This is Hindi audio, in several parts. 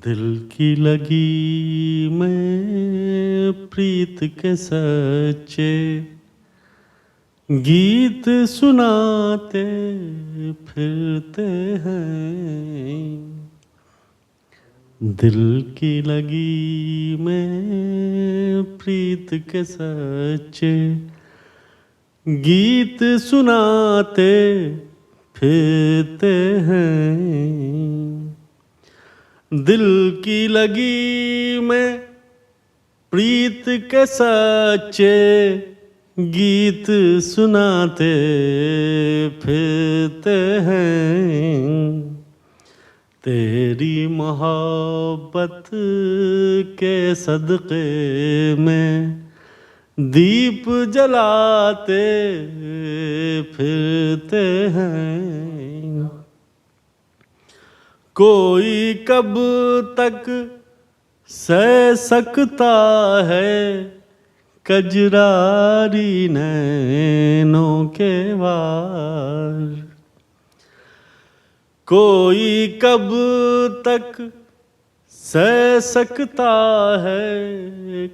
दिल की लगी मैं प्रीत के सच्चे गीत सुनाते फिरते हैं। दिल की लगी मैं प्रीत के सच्चे गीत सुनाते फिरते हैं। दिल की लगी मैं प्रीत के सच्चे गीत सुनाते फिरते हैं। तेरी मोहब्बत के सदक़े में दीप जलाते फिरते हैं। कोई कब तक सह सकता है कजरारी नैनों के वार। कोई कब तक सह सकता है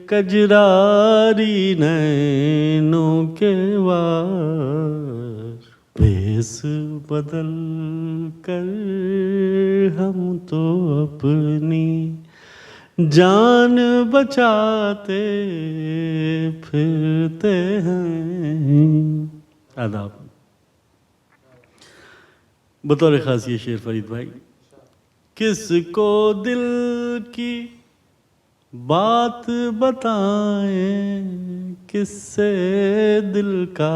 कजरारी नैनों के वार। भेस बदल कर हम तो अपनी जान बचाते फिरते हैं। आदाब। बतौर खास ये शेर फरीद भाई। किसको दिल की बात बताएं, किससे दिल का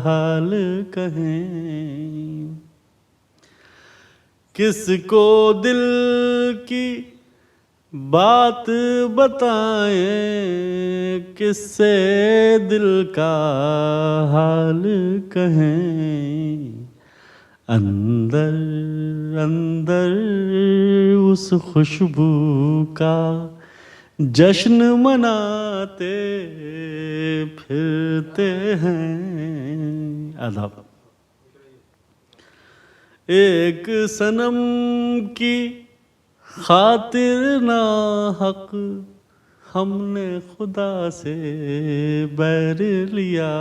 हाल कहें। किसको दिल की बात बताएं, किससे दिल का हाल कहें। अंदर अंदर उस खुशबू का जश्न मनाते फिरते हैं। आदाब। एक सनम की खातिर ना हक हमने खुदा से बैर लिया।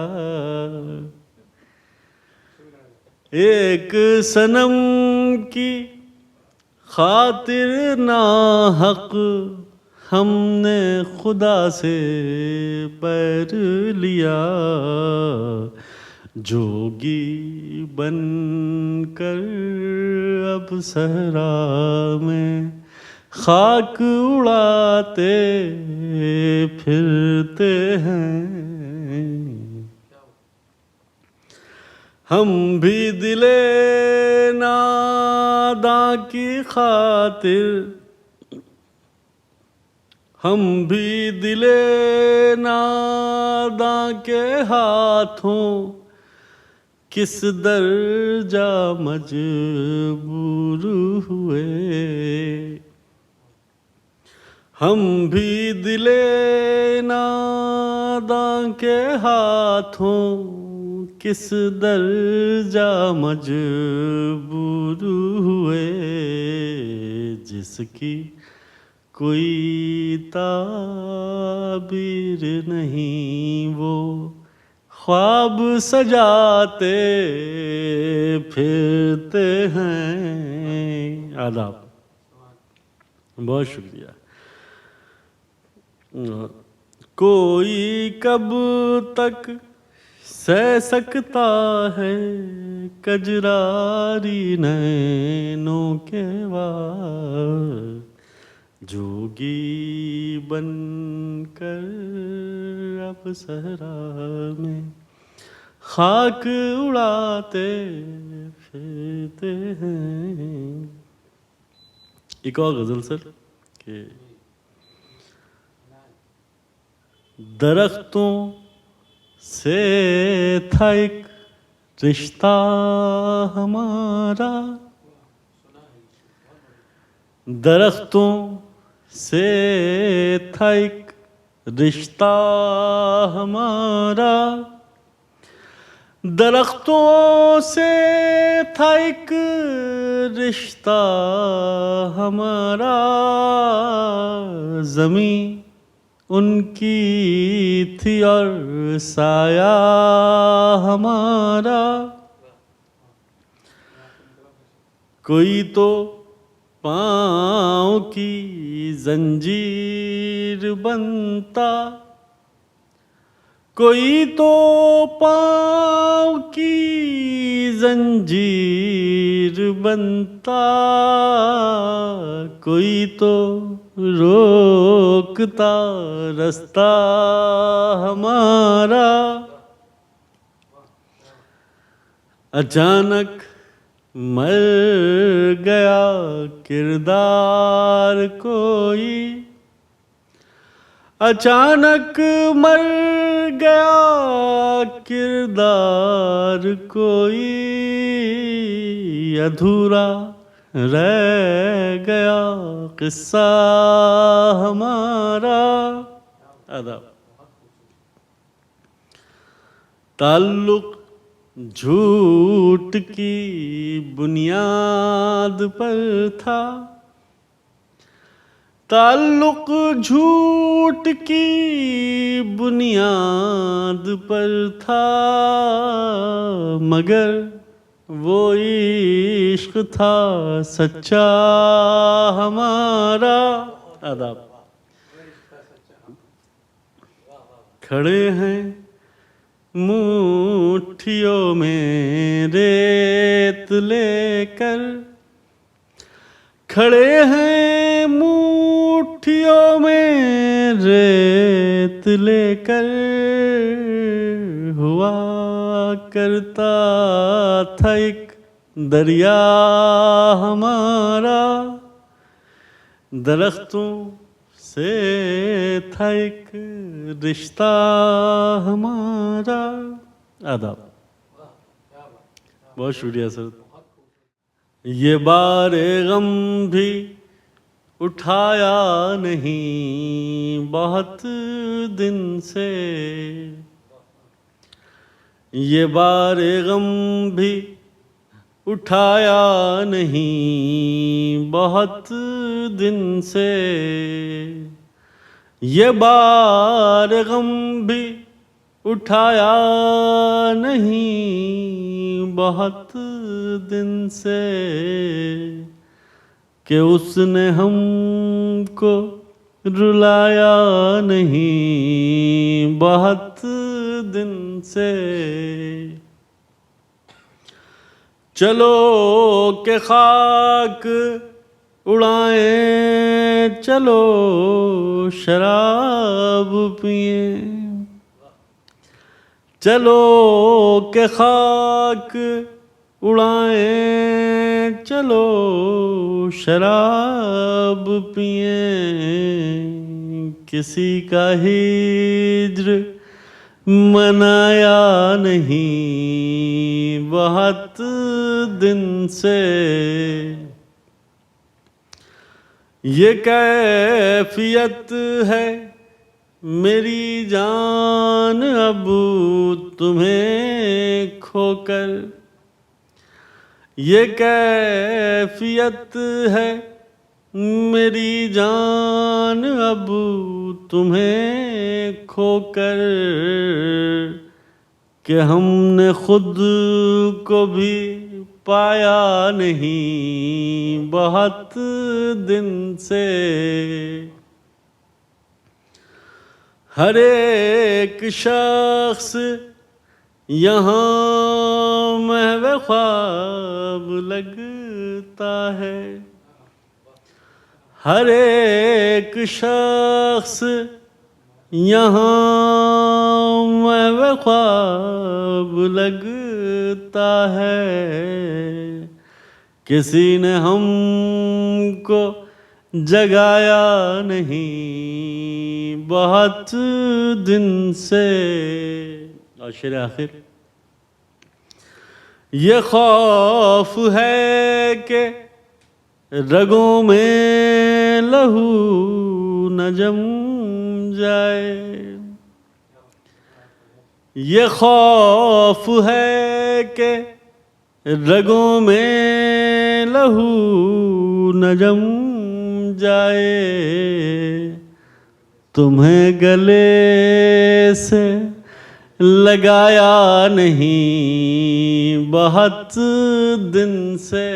एक सनम की खातिर ना हक हमने खुदा से बैर लिया। जोगी बन कर अब सहरा में खाक उड़ाते फिरते हैं। हम भी दिले नादां की खातिर, हम भी दिले नादां के हाथों किस दर्जा मजबूर हुए। हम भी दिले नादां के हाथों किस दर्जा मजबूर हुए। जिसकी कोई ताबीर नहीं वो ख्वाब सजाते फिरते हैं। आदाब। बहुत शुक्रिया। कोई कब तक सह सकता है कजरारी नैनों के वार। जोगी बन कर अब सहरा में खाक उड़ाते फिरते हैं। एक और गजल सर के दरख्तों से था एक रिश्ता हमारा, दरख्तों से था एक रिश्ता हमारा। दरख्तों से था एक रिश्ता हमारा, ज़मीं उनकी थी और साया हमारा। कोई तो पाँव की जंजीर बनता, कोई तो पाँव की जंजीर बनता, कोई तो रोकता रास्ता हमारा। अचानक मर गया किरदार कोई, अचानक मर गया किरदार कोई, अधूरा रह गया किस्सा हमारा। अदब। ताल्लुक झूठ की बुनियाद पर था, ताल्लुक झूठ की बुनियाद पर था, मगर वो इश्क था सच्चा हमारा। आदाब। खड़े हैं मुट्ठियों में रेत लेकर, खड़े हैं मुट्ठियों में रेत लेकर, हुआ करता था एक दरिया हमारा, दरख्तों से था एक रिश्ता हमारा। आदाब। बहुत शुक्रिया सर। ये बारे गम भी उठाया नहीं बहुत दिन से, ये बारे गम भी उठाया नहीं बहुत दिन से, ये बार गम भी उठाया नहीं बहुत दिन से, कि उसने हमको रुलाया नहीं बहुत दिन से। चलो के खाक उड़ाएं, चलो शराब पिए, चलो के खाक उड़ाएं, चलो शराब पिए, किसी का हिज्र मनाया नहीं बहुत दिन से। ये कैफियत है मेरी जान अब तुम्हें खोकर, ये कैफियत है मेरी जान अब तुम्हें खोकर, कि हमने खुद को भी पाया नहीं बहुत दिन से। हर एक शख्स यहाँ महव ख्वाब लगता है, हर एक शख्स यहाँ महव ख्वाब लगता है, किसी ने हमको जगाया नहीं बहुत दिन से। और शेर आखिर, ये खौफ है कि रगों में लहू न जम जाए, ये खौफ है कि रगों में लहू न जम जाए, तुम्हें गले से लगाया नहीं बहुत दिन से,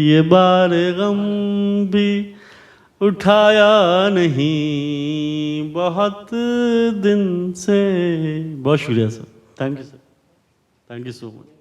ये बार गम भी उठाया नहीं बहुत दिन से। बहुत शुक्रिया sir, thank you sir, thank you so much.